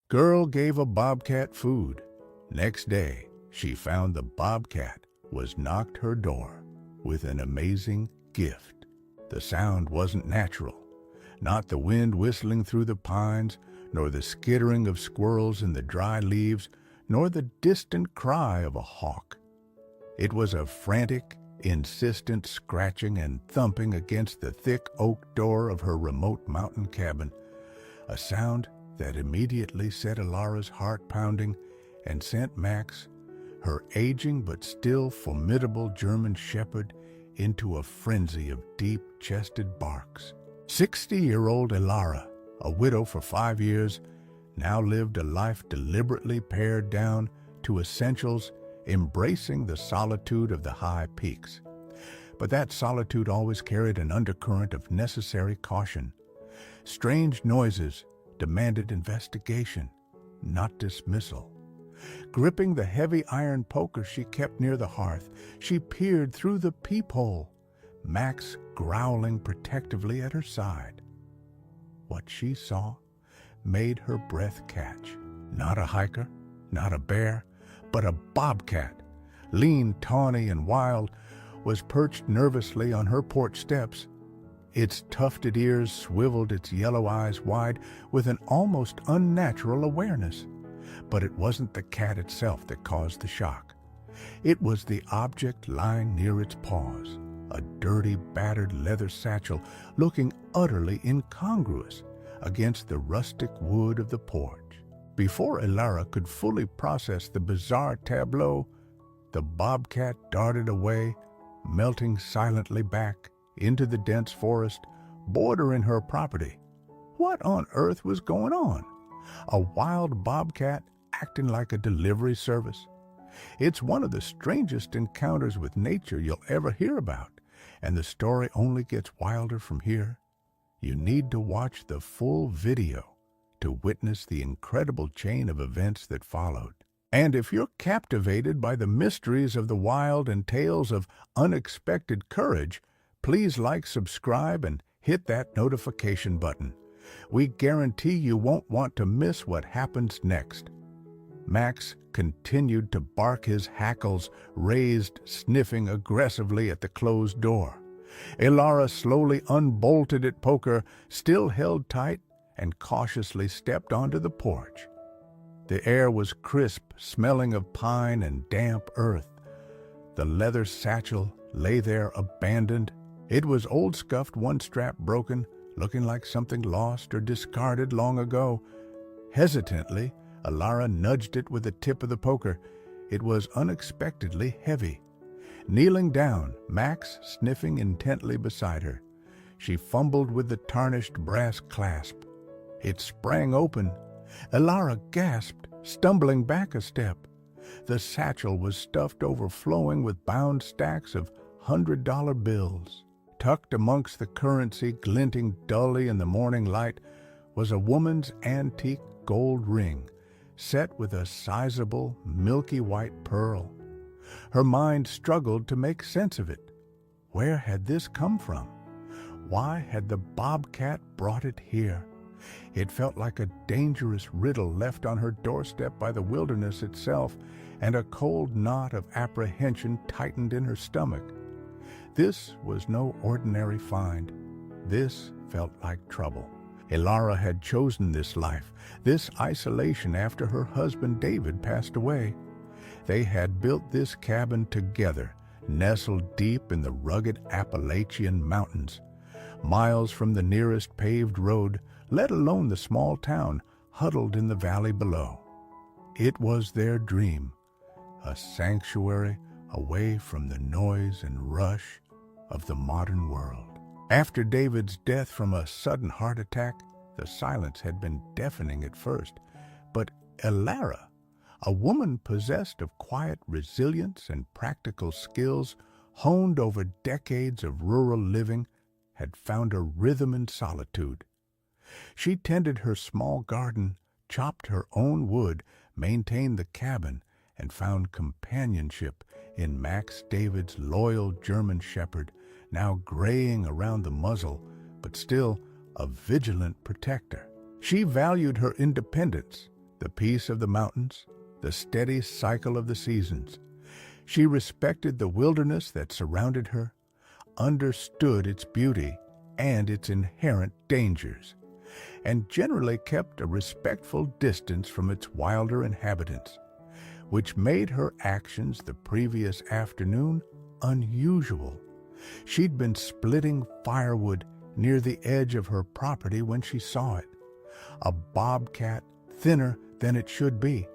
Girl gave a bobcat food. Next day, she found the bobcat was knocked her door with an amazing gift. The sound wasn't natural, not the wind whistling through the pines, nor the skittering of squirrels in the dry leaves, nor the distant cry of a hawk. It was a frantic, insistent scratching and thumping against the thick oak door of her remote mountain cabin, a sound that immediately set Ilara's heart pounding and sent Max, her aging but still formidable German shepherd, into a frenzy of deep-chested barks. 60-year-old Ilara, a widow for 5 years, now lived a life deliberately pared down to essentials, embracing the solitude of the high peaks. But that solitude always carried an undercurrent of necessary caution. Strange noises demanded investigation, not dismissal. Gripping the heavy iron poker she kept near the hearth, she peered through the peephole, Max growling protectively at her side. What she saw made her breath catch. Not a hiker, not a bear, but a bobcat, lean, tawny, and wild, was perched nervously on her porch steps. Its tufted ears swiveled, its yellow eyes wide with an almost unnatural awareness. But it wasn't the cat itself that caused the shock. It was the object lying near its paws, a dirty, battered leather satchel looking utterly incongruous against the rustic wood of the porch. Before Ilara could fully process the bizarre tableau, the bobcat darted away, melting silently back into the dense forest bordering her property. What on earth was going on? A wild bobcat acting like a delivery service? It's one of the strangest encounters with nature you'll ever hear about, and the story only gets wilder from here. You need to watch the full video to witness the incredible chain of events that followed. And if you're captivated by the mysteries of the wild and tales of unexpected courage, please like, subscribe, and hit that notification button. We guarantee you won't want to miss what happens next. Max continued to bark, his hackles raised, sniffing aggressively at the closed door. Ilara slowly unbolted its poker, still held tight, and cautiously stepped onto the porch. The air was crisp, smelling of pine and damp earth. The leather satchel lay there abandoned. It was old, scuffed, one strap broken, looking like something lost or discarded long ago. Hesitantly, Ilara nudged it with the tip of the poker. It was unexpectedly heavy. Kneeling down, Max sniffing intently beside her, she fumbled with the tarnished brass clasp. It sprang open. Ilara gasped, stumbling back a step. The satchel was stuffed overflowing with bound stacks of $100 bills. Tucked amongst the currency, glinting dully in the morning light, was a woman's antique gold ring, set with a sizable, milky white pearl. Her mind struggled to make sense of it. Where had this come from? Why had the bobcat brought it here? It felt like a dangerous riddle left on her doorstep by the wilderness itself, and a cold knot of apprehension tightened in her stomach. This was no ordinary find. This felt like trouble. Ilara had chosen this life, this isolation, after her husband David passed away. They had built this cabin together, nestled deep in the rugged Appalachian Mountains, miles from the nearest paved road, let alone the small town huddled in the valley below. It was their dream, a sanctuary away from the noise and rush of the modern world. After David's death from a sudden heart attack, the silence had been deafening at first, but Ilara, a woman possessed of quiet resilience and practical skills honed over decades of rural living, had found a rhythm in solitude. She tended her small garden, chopped her own wood, maintained the cabin, and found companionship in Max David's loyal German shepherd, now graying around the muzzle, but still a vigilant protector. She valued her independence, the peace of the mountains, the steady cycle of the seasons. She respected the wilderness that surrounded her, understood its beauty and its inherent dangers, and generally kept a respectful distance from its wilder inhabitants, which made her actions the previous afternoon unusual. She'd been splitting firewood near the edge of her property when she saw it, a bobcat thinner than it should be,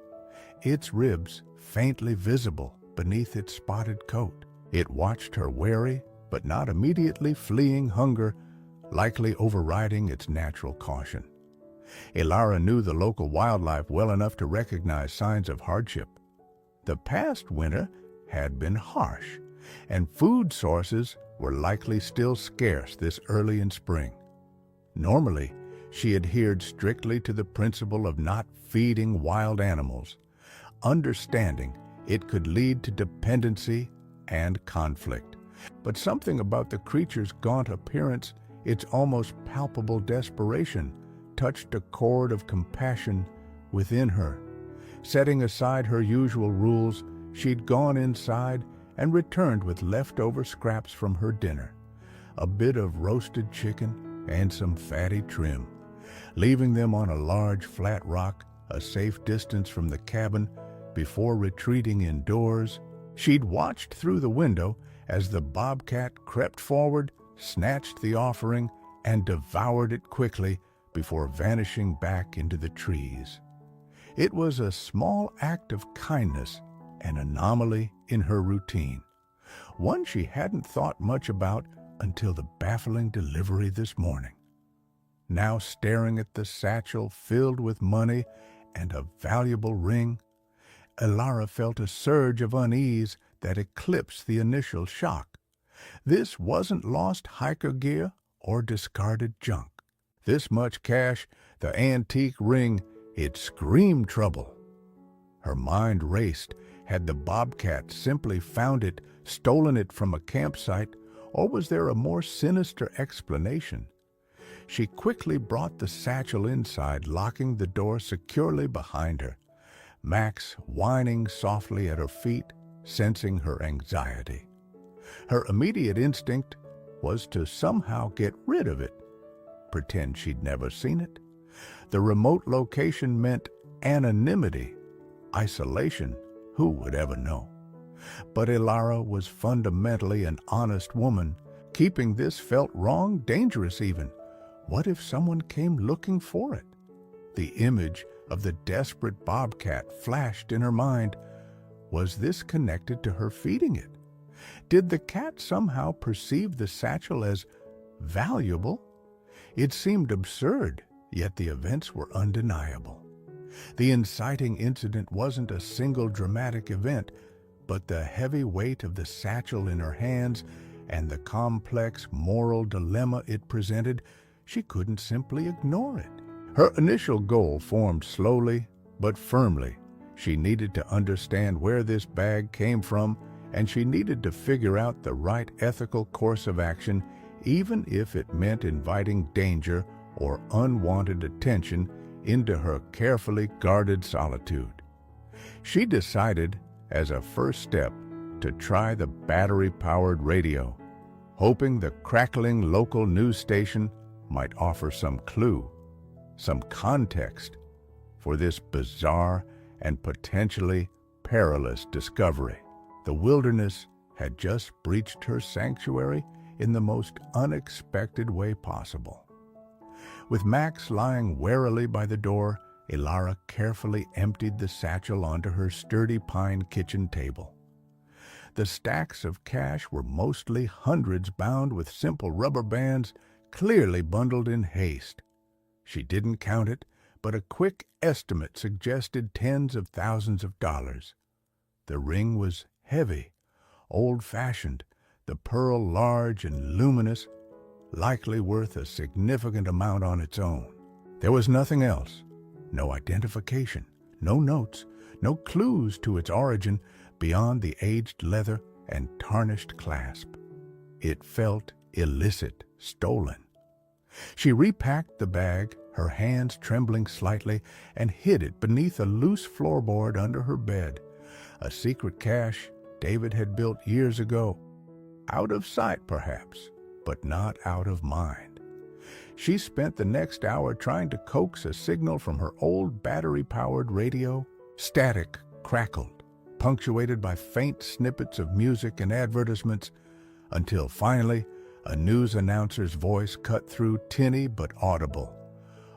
its ribs faintly visible beneath its spotted coat. It watched her wary, but not immediately fleeing hunger, likely overriding its natural caution. Elara knew the local wildlife well enough to recognize signs of hardship. The past winter had been harsh, and food sources were likely still scarce this early in spring. Normally, she adhered strictly to the principle of not feeding wild animals, understanding it could lead to dependency and conflict. But something about the creature's gaunt appearance, its almost palpable desperation, touched a chord of compassion within her. Setting aside her usual rules, she'd gone inside and returned with leftover scraps from her dinner, a bit of roasted chicken and some fatty trim. Leaving them on a large flat rock, a safe distance from the cabin, before retreating indoors, she'd watched through the window as the bobcat crept forward, snatched the offering, and devoured it quickly before vanishing back into the trees. It was a small act of kindness, an anomaly in her routine, one she hadn't thought much about until the baffling delivery this morning. Now staring at the satchel filled with money and a valuable ring, Elara felt a surge of unease that eclipsed the initial shock. This wasn't lost hiker gear or discarded junk. This much cash, the antique ring, it screamed trouble. Her mind raced. Had the bobcat simply found it, stolen it from a campsite, or was there a more sinister explanation? She quickly brought the satchel inside, locking the door securely behind her, Max whining softly at her feet, sensing her anxiety. Her immediate instinct was to somehow get rid of it, pretend she'd never seen it. The remote location meant anonymity, isolation. Who would ever know? But Elara was fundamentally an honest woman. Keeping this felt wrong, dangerous even. What if someone came looking for it? The image of the desperate bobcat flashed in her mind. Was this connected to her feeding it? Did the cat somehow perceive the satchel as valuable? It seemed absurd, yet the events were undeniable. The inciting incident wasn't a single dramatic event, but the heavy weight of the satchel in her hands and the complex moral dilemma it presented. She couldn't simply ignore it. Her initial goal formed slowly but firmly. She needed to understand where this bag came from, and she needed to figure out the right ethical course of action, even if it meant inviting danger or unwanted attention into her carefully guarded solitude. She decided, as a first step, to try the battery-powered radio, hoping the crackling local news station might offer some clue, some context for this bizarre and potentially perilous discovery. The wilderness had just breached her sanctuary in the most unexpected way possible. With Max lying warily by the door, Elara carefully emptied the satchel onto her sturdy pine kitchen table. The stacks of cash were mostly hundreds bound with simple rubber bands, clearly bundled in haste. She didn't count it, but a quick estimate suggested tens of thousands of dollars. The ring was heavy, old-fashioned, the pearl large and luminous, likely worth a significant amount on its own. There was nothing else, no identification, no notes, no clues to its origin beyond the aged leather and tarnished clasp. It felt illicit, stolen. She repacked the bag, her hands trembling slightly, and hid it beneath a loose floorboard under her bed, a secret cache David had built years ago. Out of sight, perhaps, but not out of mind. She spent the next hour trying to coax a signal from her old battery-powered radio. Static crackled, punctuated by faint snippets of music and advertisements, until finally a news announcer's voice cut through, tinny but audible.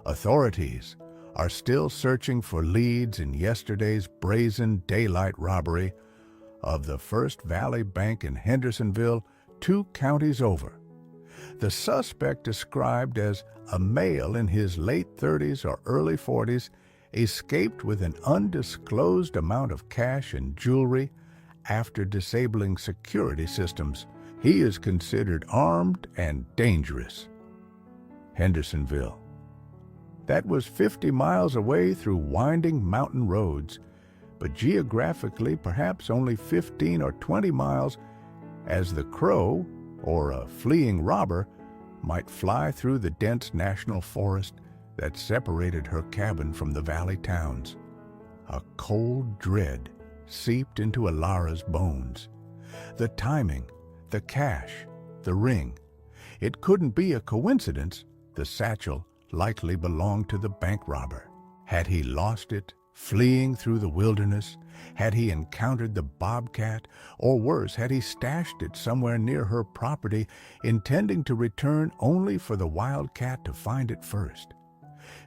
Authorities are still searching for leads in yesterday's brazen daylight robbery of the First Valley Bank in Hendersonville, 2 counties over. The suspect, described as a male in his late 30s or early 40s, escaped with an undisclosed amount of cash and jewelry after disabling security systems. He is considered armed and dangerous. Hendersonville. That was 50 miles away through winding mountain roads, but geographically perhaps only 15 or 20 miles, as the crow, or a fleeing robber, might fly through the dense national forest that separated her cabin from the valley towns. A cold dread seeped into Alara's bones. The timing, the cash, the ring. It couldn't be a coincidence. The satchel likely belonged to the bank robber. Had he lost it, fleeing through the wilderness? Had he encountered the Bobcat? Or worse, had he stashed it somewhere near her property, intending to return only for the wildcat to find it first?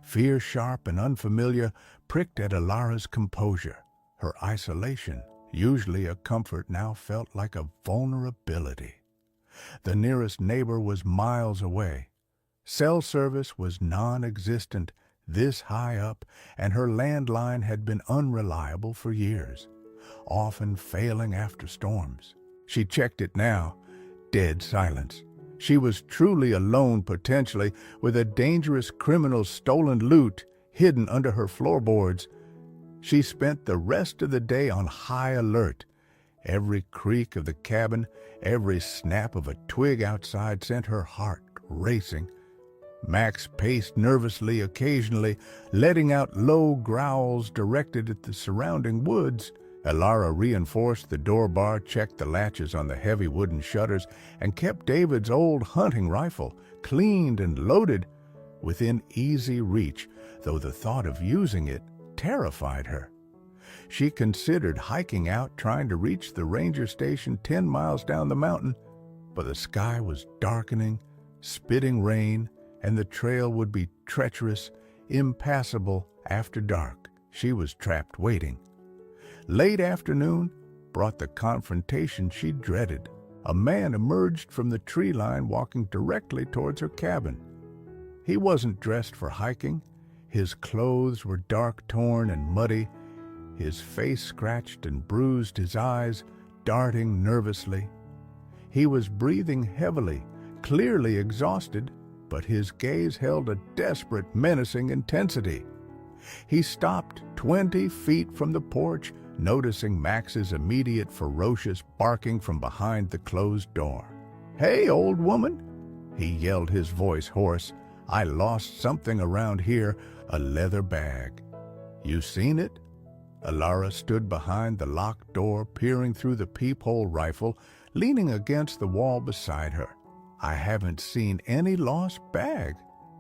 Fear, sharp and unfamiliar, pricked at Alara's composure. Her isolation, usually a comfort, now felt like a vulnerability. The nearest neighbor was miles away. Cell service was non-existent this high up, and her landline had been unreliable for years, often failing after storms. She checked it now. Dead silence. She was truly alone, potentially, with a dangerous criminal's stolen loot hidden under her floorboards. She spent the rest of the day on high alert. Every creak of the cabin, every snap of a twig outside sent her heart racing. Max paced nervously occasionally, letting out low growls directed at the surrounding woods. Alara reinforced the door bar, checked the latches on the heavy wooden shutters, and kept David's old hunting rifle, cleaned and loaded, within easy reach, though the thought of using it terrified her. She considered hiking out, trying to reach the ranger station 10 miles down the mountain, but the sky was darkening, spitting rain, and the trail would be treacherous, impassable after dark. She was trapped waiting. Late afternoon brought the confrontation she dreaded. A man emerged from the tree line, walking directly towards her cabin. He wasn't dressed for hiking. His clothes were dark, torn, and muddy, his face scratched and bruised, his eyes darting nervously. He was breathing heavily, clearly exhausted, but his gaze held a desperate, menacing intensity. He stopped 20 feet from the porch, noticing Max's immediate ferocious barking from behind the closed door. "Hey, old woman," he yelled, his voice hoarse. "I lost something around here, a leather bag. You seen it?" Alara stood behind the locked door, peering through the peephole rifle, leaning against the wall beside her. "I haven't seen any lost bag,"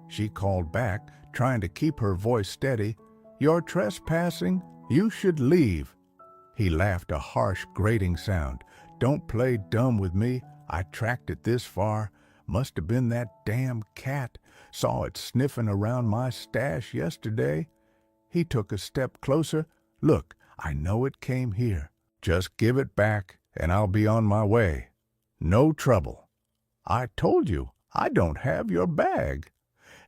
she called back, trying to keep her voice steady. "You're trespassing. You should leave." He laughed, a harsh, grating sound. "Don't play dumb with me. I tracked it this far. Must have been that damn cat. Saw it sniffing around my stash yesterday." He took a step closer. "Look, I know it came here. Just give it back, and I'll be on my way. No trouble." "I told you, I don't have your bag."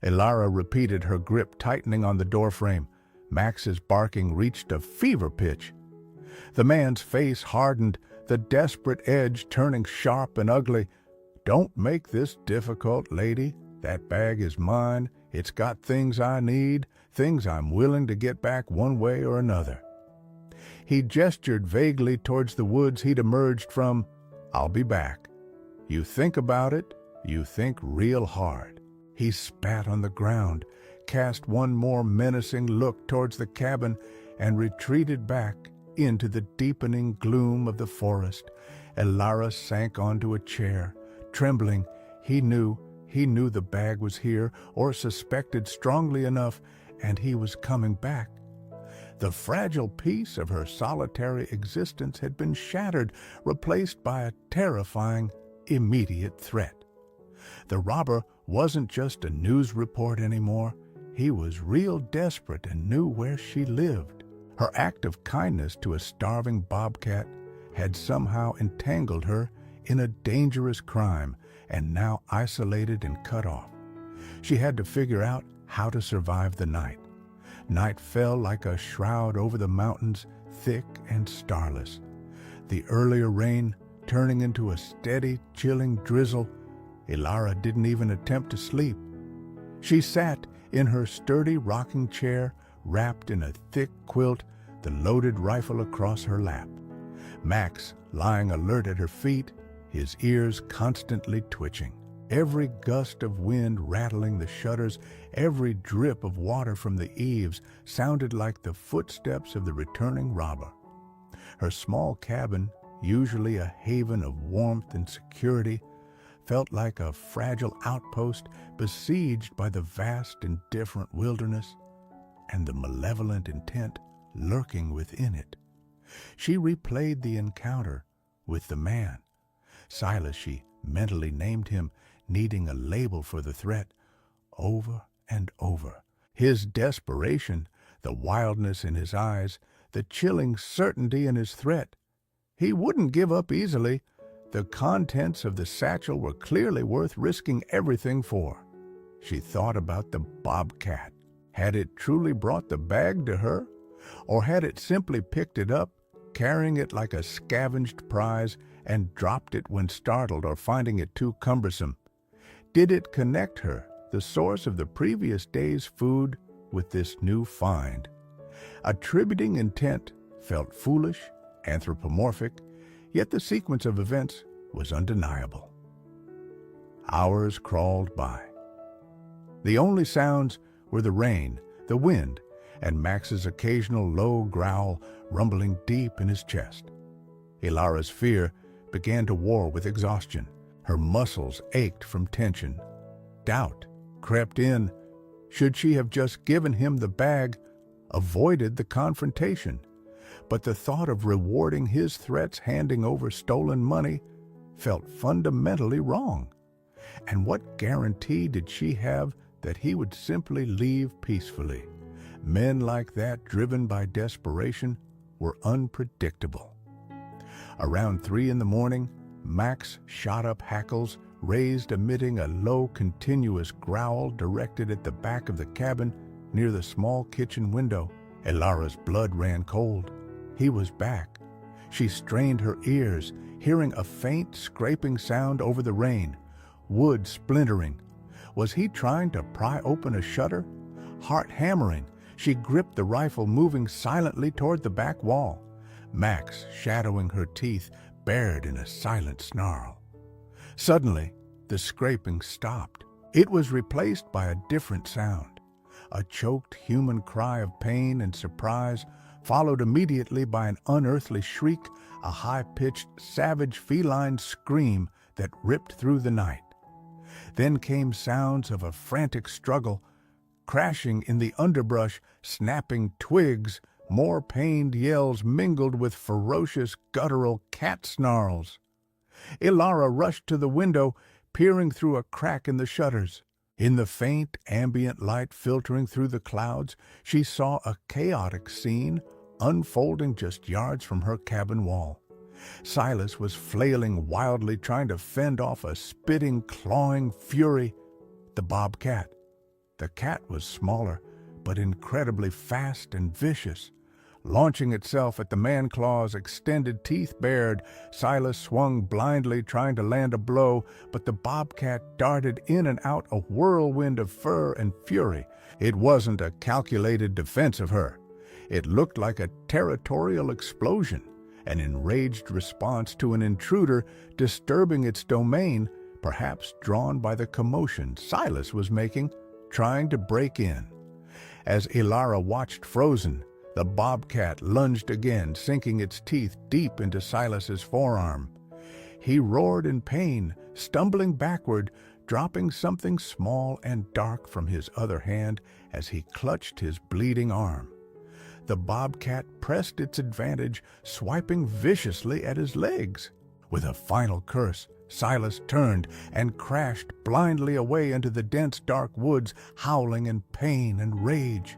Alara repeated, her grip tightening on the doorframe. Max's barking reached a fever pitch. The man's face hardened, the desperate edge turning sharp and ugly. "Don't make this difficult, lady. That bag is mine. It's got things I need, things I'm willing to get back one way or another." He gestured vaguely towards the woods he'd emerged from. "I'll be back. You think about it, you think real hard." He spat on the ground, cast one more menacing look towards the cabin and retreated back into the deepening gloom of the forest. Elara sank onto a chair, trembling. He knew the bag was here, or suspected strongly enough, and he was coming back. The fragile piece of her solitary existence had been shattered, replaced by a terrifying, immediate threat. The robber wasn't just a news report anymore. He was real desperate and knew where she lived. Her act of kindness to a starving bobcat had somehow entangled her in a dangerous crime, and now isolated and cut off. She had to figure out how to survive the night. Night fell like a shroud over the mountains, thick and starless. The earlier rain turning into a steady, chilling drizzle. Elara didn't even attempt to sleep. She sat in her sturdy rocking chair, wrapped in a thick quilt, the loaded rifle across her lap. Max lying alert at her feet, his ears constantly twitching. Every gust of wind rattling the shutters, every drip of water from the eaves sounded like the footsteps of the returning robber. Her small cabin, usually a haven of warmth and security, felt like a fragile outpost besieged by the vast and different wilderness and the malevolent intent lurking within it. She replayed the encounter with the man. Silas, she mentally named him, needing a label for the threat, over and over. His desperation, the wildness in his eyes, the chilling certainty in his threat. He wouldn't give up easily. The contents of the satchel were clearly worth risking everything for. She thought about the bobcat. Had it truly brought the bag to her? Or had it simply picked it up, carrying it like a scavenged prize, and dropped it when startled or finding it too cumbersome? Did it connect her, the source of the previous day's food, with this new find? Attributing intent felt foolish, anthropomorphic, yet the sequence of events was undeniable. Hours crawled by. The only sounds were the rain, the wind, and Max's occasional low growl rumbling deep in his chest. Elara's fear began to war with exhaustion. Her muscles ached from tension. Doubt crept in. Should she have just given him the bag, avoided the confrontation? But the thought of rewarding his threats handing over stolen money felt fundamentally wrong. And what guarantee did she have that he would simply leave peacefully? Men like that, driven by desperation, were unpredictable. Around 3 a.m, Max shot up hackles, raised emitting a low, continuous growl directed at the back of the cabin near the small kitchen window. Elara's blood ran cold. He was back. She strained her ears, hearing a faint scraping sound over the rain. Wood splintering. Was he trying to pry open a shutter? Heart hammering, she gripped the rifle, moving silently toward the back wall. Max, shadowing her teeth, bared in a silent snarl. Suddenly, the scraping stopped. It was replaced by a different sound, a choked human cry of pain and surprise, followed immediately by an unearthly shriek, a high-pitched, savage feline scream that ripped through the night. Then came sounds of a frantic struggle, crashing in the underbrush, snapping twigs, more pained yells mingled with ferocious, guttural cat snarls. Elara rushed to the window, peering through a crack in the shutters. In the faint, ambient light filtering through the clouds, she saw a chaotic scene unfolding just yards from her cabin wall. Silas was flailing wildly, trying to fend off a spitting, clawing fury, the bobcat. The cat was smaller, but incredibly fast and vicious. Launching itself at the man-claw's extended teeth bared, Silas swung blindly, trying to land a blow, but the bobcat darted in and out, a whirlwind of fur and fury. It wasn't a calculated defense of her. It looked like a territorial explosion, an enraged response to an intruder disturbing its domain, perhaps drawn by the commotion Silas was making, trying to break in. As Ilara watched frozen, the bobcat lunged again, sinking its teeth deep into Silas's forearm. He roared in pain, stumbling backward, dropping something small and dark from his other hand as he clutched his bleeding arm. The bobcat pressed its advantage, swiping viciously at his legs. With a final curse, Silas turned and crashed blindly away into the dense dark woods, howling in pain and rage.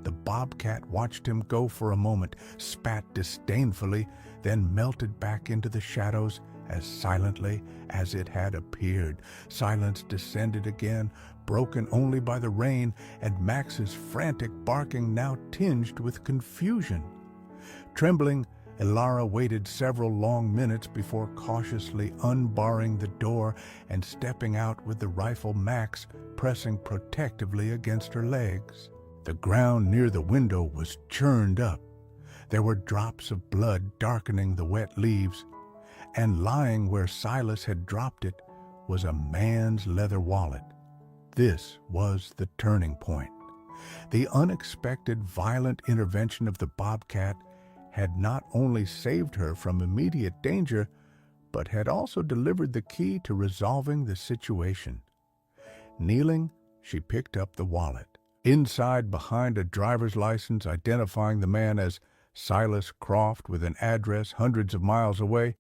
The bobcat watched him go for a moment, spat disdainfully, then melted back into the shadows as silently as it had appeared. Silence descended again, broken only by the rain, and Max's frantic barking now tinged with confusion. Trembling, Ilara waited several long minutes before cautiously unbarring the door and stepping out with the rifle Max pressing protectively against her legs. The ground near the window was churned up. There were drops of blood darkening the wet leaves, and lying where Silas had dropped it was a man's leather wallet. This was the turning point. The unexpected, violent intervention of the bobcat had not only saved her from immediate danger, but had also delivered the key to resolving the situation. Kneeling, she picked up the wallet. Inside, behind a driver's license identifying the man as Silas Croft with an address hundreds of miles away,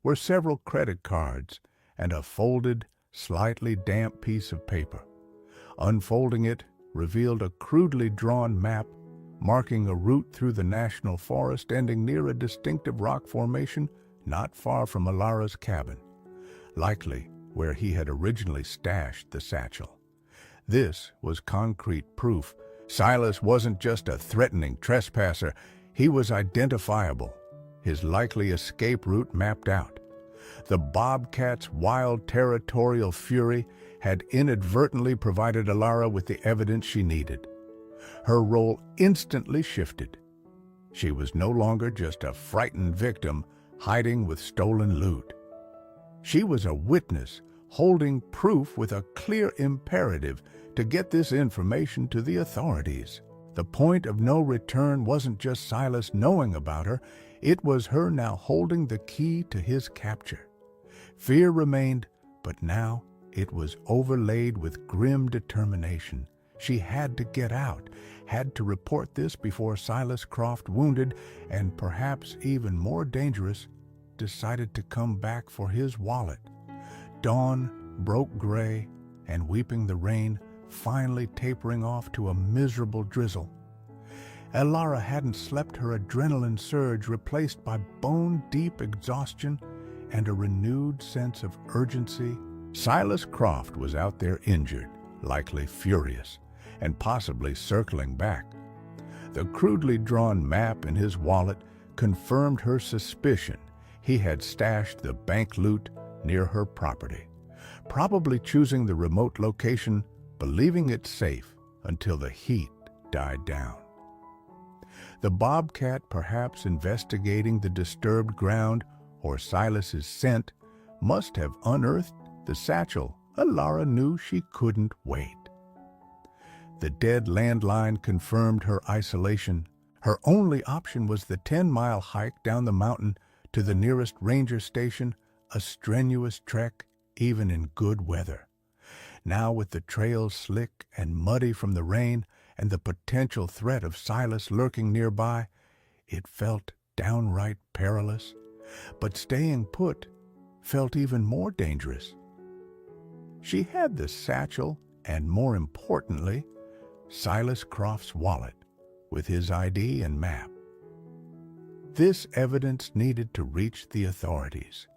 were several credit cards and a folded, slightly damp piece of paper. Unfolding it revealed a crudely drawn map marking a route through the national forest ending near a distinctive rock formation not far from Ilara's cabin, likely where he had originally stashed the satchel. This was concrete proof. Silas wasn't just a threatening trespasser, he was identifiable, his likely escape route mapped out. The bobcat's wild territorial fury had inadvertently provided Ilara with the evidence she needed. Her role instantly shifted. She was no longer just a frightened victim hiding with stolen loot. She was a witness holding proof with a clear imperative to get this information to the authorities. The point of no return wasn't just Silas knowing about her, it was her now holding the key to his capture. Fear remained, but now it was overlaid with grim determination. She had to get out, had to report this before Silas Croft, wounded and perhaps even more dangerous, decided to come back for his wallet. Dawn broke gray, and weeping the rain, finally tapering off to a miserable drizzle. Ilara hadn't slept, her adrenaline surge replaced by bone-deep exhaustion and a renewed sense of urgency. Silas Croft was out there injured, likely furious, and possibly circling back. The crudely drawn map in his wallet confirmed her suspicion he had stashed the bank loot near her property, probably choosing the remote location, believing it safe until the heat died down. The bobcat, perhaps investigating the disturbed ground or Silas's scent, must have unearthed the satchel. Ilara knew she couldn't wait. The dead landline confirmed her isolation. Her only option was the 10-mile hike down the mountain to the nearest ranger station, a strenuous trek even in good weather. Now, with the trails slick and muddy from the rain and the potential threat of Silas lurking nearby, it felt downright perilous. But staying put felt even more dangerous. She had the satchel and, more importantly, Silas Croft's wallet with his ID and map. This evidence needed to reach the authorities.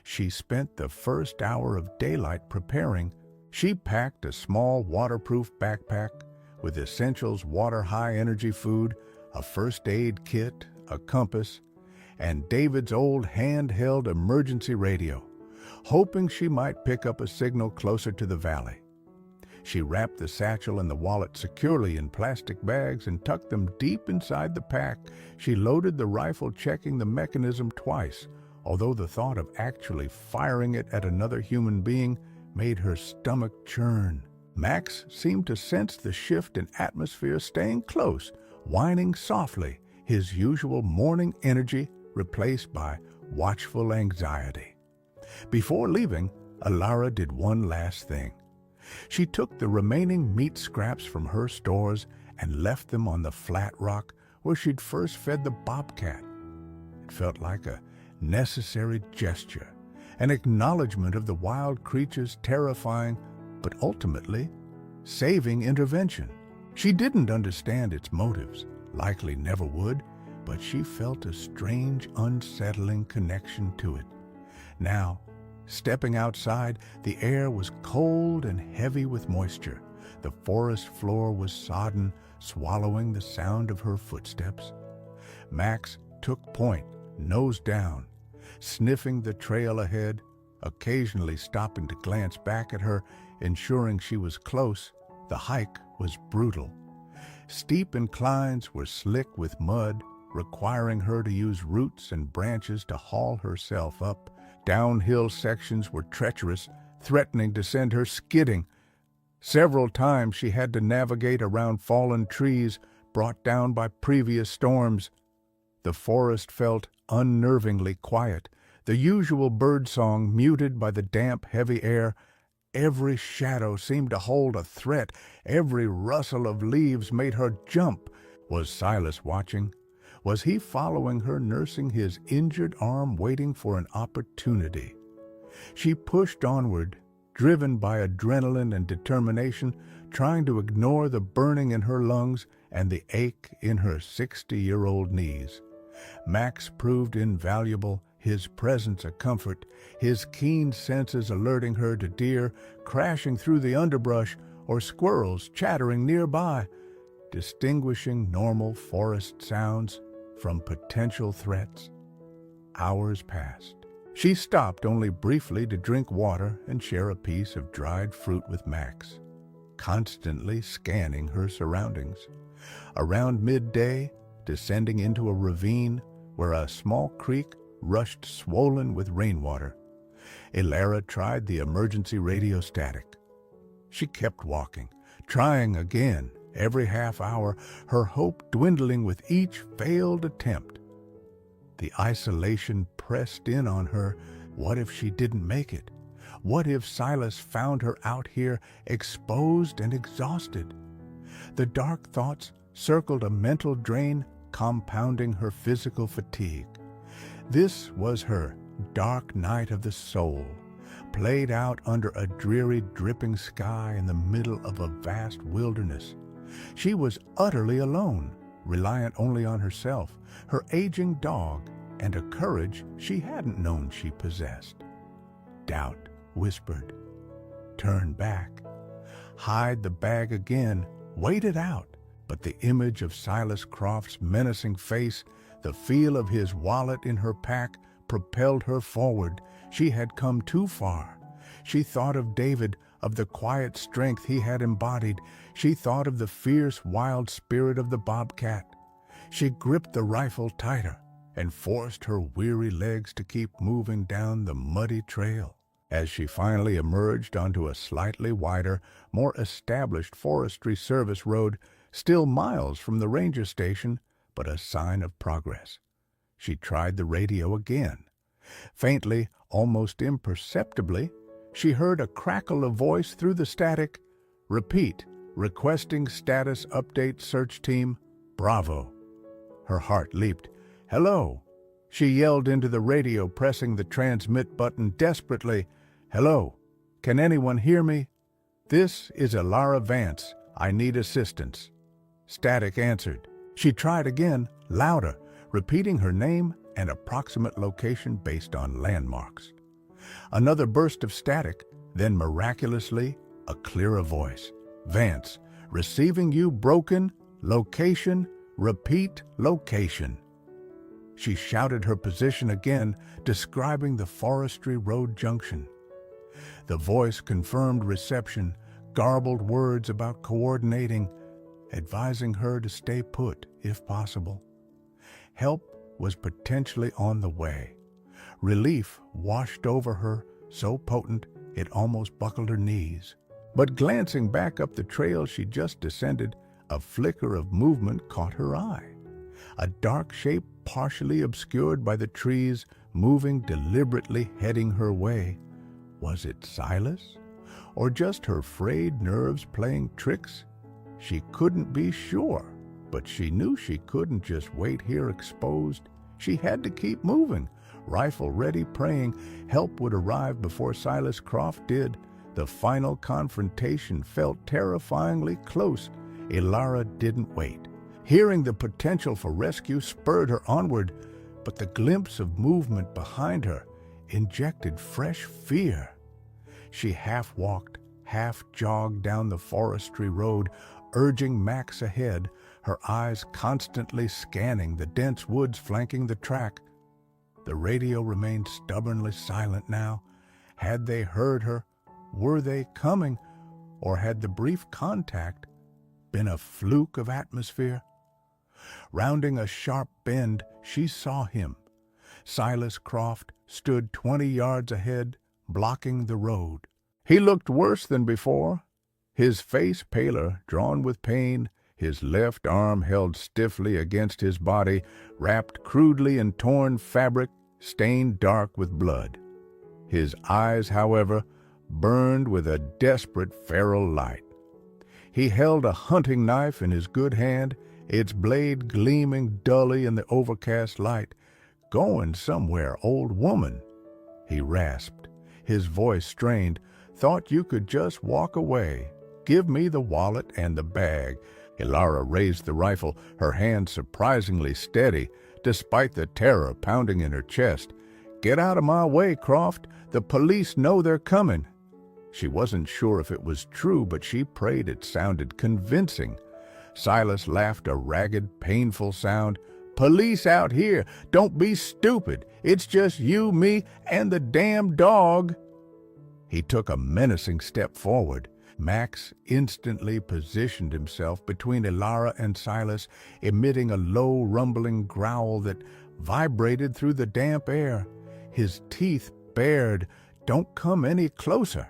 She spent the first hour of daylight preparing. She packed a small waterproof backpack with essentials: water, high-energy food, a first aid kit, a compass, and David's old handheld emergency radio, hoping she might pick up a signal closer to the valley. She wrapped the satchel and the wallet securely in plastic bags and tucked them deep inside the pack. She loaded the rifle, checking the mechanism twice, although the thought of actually firing it at another human being made her stomach churn. Max seemed to sense the shift in atmosphere, staying close, whining softly, his usual morning energy replaced by watchful anxiety. Before leaving, Alara did one last thing. She took the remaining meat scraps from her stores and left them on the flat rock where she'd first fed the bobcat. It felt like a necessary gesture, an acknowledgement of the wild creature's terrifying, but ultimately saving intervention. She didn't understand its motives, likely never would, but she felt a strange, unsettling connection to it. Now, stepping outside, the air was cold and heavy with moisture. The forest floor was sodden, swallowing the sound of her footsteps. Max took point, nose down, sniffing the trail ahead, occasionally stopping to glance back at her, ensuring she was close. The hike was brutal. Steep inclines were slick with mud, requiring her to use roots and branches to haul herself up. Downhill sections were treacherous, threatening to send her skidding. Several times she had to navigate around fallen trees brought down by previous storms. The forest felt unnervingly quiet, the usual birdsong muted by the damp, heavy air. Every shadow seemed to hold a threat. Every rustle of leaves made her jump. Was Silas watching? Was he following her, nursing his injured arm, waiting for an opportunity? She pushed onward, driven by adrenaline and determination, trying to ignore the burning in her lungs and the ache in her 60-year-old knees. Max proved invaluable, his presence a comfort, his keen senses alerting her to deer crashing through the underbrush or squirrels chattering nearby, distinguishing normal forest sounds from potential threats. Hours passed. She stopped only briefly to drink water and share a piece of dried fruit with Max, constantly scanning her surroundings. Around midday, descending into a ravine where a small creek rushed swollen with rainwater, Alara tried the emergency radio static. She kept walking, trying again every half hour, her hope dwindling with each failed attempt. The isolation pressed in on her. What if she didn't make it? What if Silas found her out here, exposed and exhausted? The dark thoughts circled a mental drain, compounding her physical fatigue. This was her dark night of the soul, played out under a dreary, dripping sky in the middle of a vast wilderness. She was utterly alone, reliant only on herself, her aging dog, and a courage she hadn't known she possessed. Doubt whispered, "Turn back. Hide the bag again. Wait it out." But the image of Silas Croft's menacing face, the feel of his wallet in her pack, propelled her forward. She had come too far. She thought of David, of the quiet strength he had embodied. She thought of the fierce, wild spirit of the bobcat. She gripped the rifle tighter and forced her weary legs to keep moving down the muddy trail. As she finally emerged onto a slightly wider, more established Forestry Service road, still miles from the ranger station, but a sign of progress. She tried the radio again. Faintly, almost imperceptibly, she heard a crackle of voice through the static. "Repeat, requesting status update search team, Bravo." Her heart leaped. "Hello." She yelled into the radio, pressing the transmit button desperately. "Hello, can anyone hear me? This is Alara Vance. I need assistance." Static answered. She tried again, louder, repeating her name and approximate location based on landmarks. Another burst of static, then miraculously, a clearer voice. "Vance, receiving you broken, location, repeat location." She shouted her position again, describing the Forestry Road junction. The voice confirmed reception, garbled words about coordinating, advising her to stay put if possible. Help was potentially on the way. Relief washed over her, so potent it almost buckled her knees. But glancing back up the trail she just descended, a flicker of movement caught her eye. A dark shape partially obscured by the trees, moving deliberately heading her way. Was it Silas? Or just her frayed nerves playing tricks? She couldn't be sure, but she knew she couldn't just wait here exposed. She had to keep moving, rifle ready, praying help would arrive before Silas Croft did. The final confrontation felt terrifyingly close. Ilara didn't wait. Hearing the potential for rescue spurred her onward, but the glimpse of movement behind her injected fresh fear. She half walked, half jogged down the forestry road, urging Max ahead, her eyes constantly scanning the dense woods flanking the track. The radio remained stubbornly silent now. Had they heard her? Were they coming? Or had the brief contact been a fluke of atmosphere? Rounding a sharp bend, she saw him. Silas Croft stood 20 yards ahead, blocking the road. He looked worse than before, his face paler, drawn with pain, his left arm held stiffly against his body, wrapped crudely in torn fabric, stained dark with blood. His eyes, however, burned with a desperate feral light. He held a hunting knife in his good hand, its blade gleaming dully in the overcast light. "Going somewhere, old woman," he rasped, his voice strained. "Thought you could just walk away. Give me the wallet and the bag." Ilara raised the rifle, her hand surprisingly steady, despite the terror pounding in her chest. "Get out of my way, Croft. The police know they're coming." She wasn't sure if it was true, but she prayed it sounded convincing. Silas laughed a ragged, painful sound. "Police out here! Don't be stupid! It's just you, me, and the damn dog!" He took a menacing step forward. Max instantly positioned himself between Ilara and Silas, emitting a low, rumbling growl that vibrated through the damp air. His teeth bared. "Don't come any closer."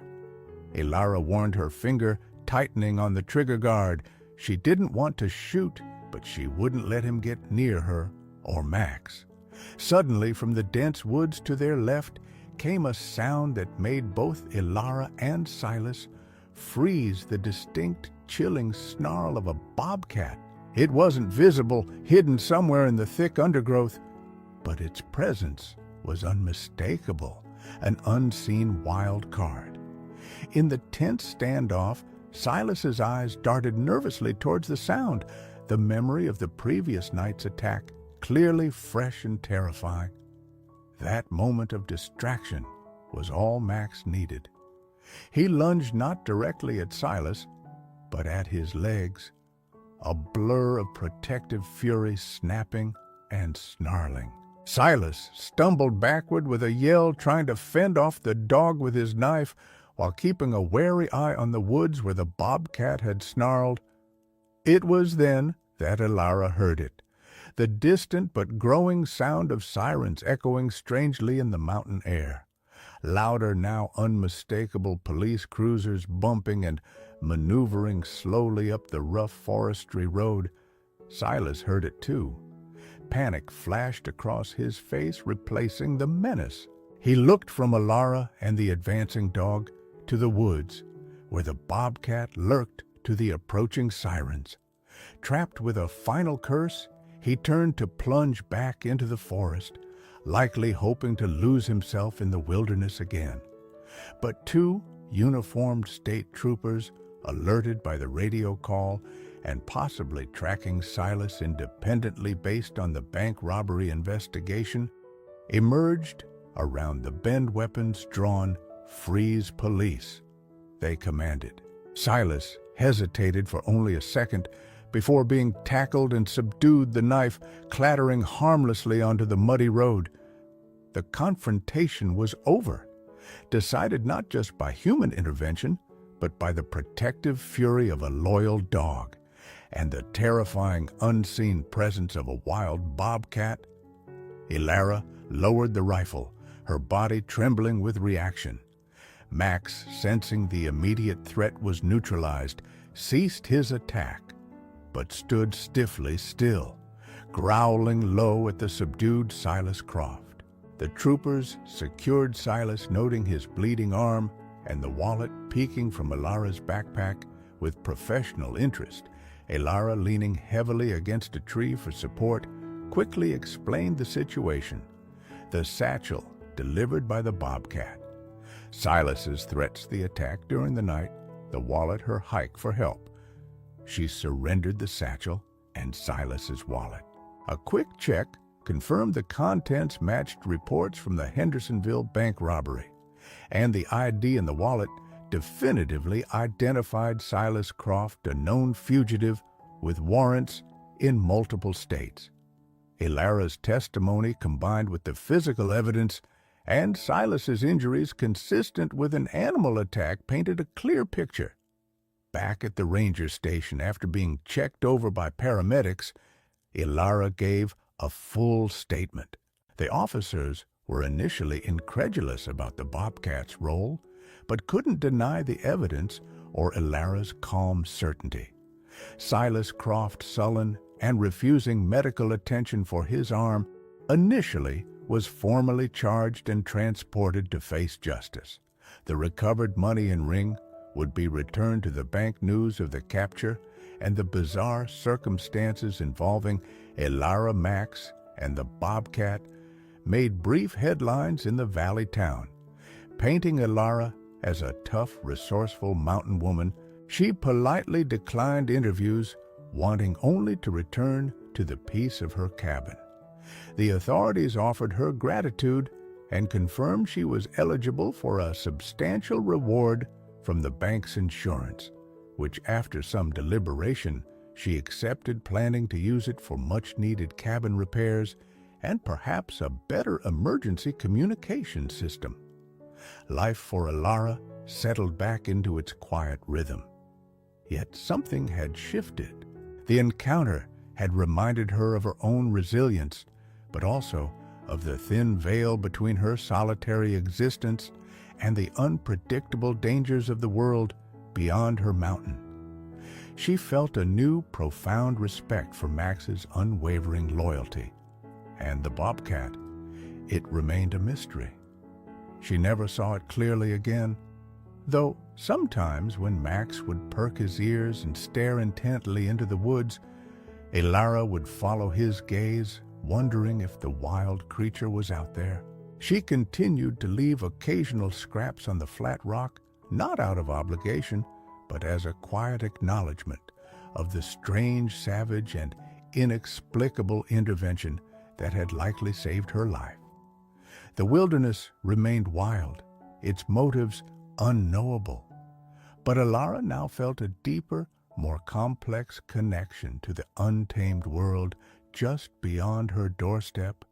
Ilara warned, her finger tightening on the trigger guard. She didn't want to shoot, but she wouldn't let him get near her or Max. Suddenly, from the dense woods to their left, came a sound that made both Ilara and Silas freeze, the distinct, chilling snarl of a bobcat. It wasn't visible, hidden somewhere in the thick undergrowth, but its presence was unmistakable, an unseen wild card. In the tense standoff, Silas's eyes darted nervously towards the sound, the memory of the previous night's attack, clearly fresh and terrifying. That moment of distraction was all Max needed. He lunged not directly at Silas, but at his legs, a blur of protective fury snapping and snarling. Silas stumbled backward with a yell, trying to fend off the dog with his knife, while keeping a wary eye on the woods where the bobcat had snarled. It was then that Ilara heard it, the distant but growing sound of sirens echoing strangely in the mountain air. Louder now, unmistakable police cruisers bumping and maneuvering slowly up the rough forestry road. Silas heard it too. Panic flashed across his face, replacing the menace. He looked from Ilara and the advancing dog to the woods, where the bobcat lurked, to the approaching sirens. Trapped with a final curse, he turned to plunge back into the forest, likely hoping to lose himself in the wilderness again. But two uniformed state troopers, alerted by the radio call and possibly tracking Silas independently based on the bank robbery investigation, emerged around the bend, weapons drawn. "Freeze, police," they commanded. Silas hesitated for only a second before being tackled and subdued, the knife clattering harmlessly onto the muddy road. The confrontation was over, decided not just by human intervention, but by the protective fury of a loyal dog and the terrifying unseen presence of a wild bobcat. Ilara lowered the rifle, her body trembling with reaction. Max, sensing the immediate threat was neutralized, ceased his attack, but stood stiffly still, growling low at the subdued Silas Croft. The troopers secured Silas, noting his bleeding arm and the wallet peeking from Ilara's backpack with professional interest. Ilara, leaning heavily against a tree for support, quickly explained the situation. The satchel delivered by the Bobcat, Silas's threats the attack during the night, the wallet her hike for help. She surrendered the satchel and Silas's wallet. A quick check confirmed the contents matched reports from the Hendersonville bank robbery, and the ID in the wallet definitively identified Silas Croft, a known fugitive with warrants in multiple states. Ilara's testimony, combined with the physical evidence and Silas's injuries consistent with an animal attack, painted a clear picture. Back at the ranger station, after being checked over by paramedics, Ilara gave a full statement. The officers were initially incredulous about the Bobcat's role, but couldn't deny the evidence or Ilara's calm certainty. Silas Croft, sullen and refusing medical attention for his arm, initially was formally charged and transported to face justice. The recovered money and ring would be returned to the bank. News of the capture and the bizarre circumstances involving Ilara, Max, and the Bobcat made brief headlines in the valley town. Painting Ilara as a tough, resourceful mountain woman, she politely declined interviews, wanting only to return to the peace of her cabin. The authorities offered her gratitude and confirmed she was eligible for a substantial reward from the bank's insurance, which after some deliberation she accepted, planning to use it for much-needed cabin repairs and perhaps a better emergency communication system. Life for Ilara settled back into its quiet rhythm. Yet something had shifted. The encounter had reminded her of her own resilience, but also of the thin veil between her solitary existence and the unpredictable dangers of the world beyond her mountain. She felt a new, profound respect for Max's unwavering loyalty, and the Bobcat, it remained a mystery. She never saw it clearly again, though sometimes when Max would perk his ears and stare intently into the woods, Ilara would follow his gaze, wondering if the wild creature was out there. She continued to leave occasional scraps on the flat rock, not out of obligation, but as a quiet acknowledgement of the strange, savage, and inexplicable intervention that had likely saved her life. The wilderness remained wild, its motives unknowable, but Ilara now felt a deeper, more complex connection to the untamed world just beyond her doorstep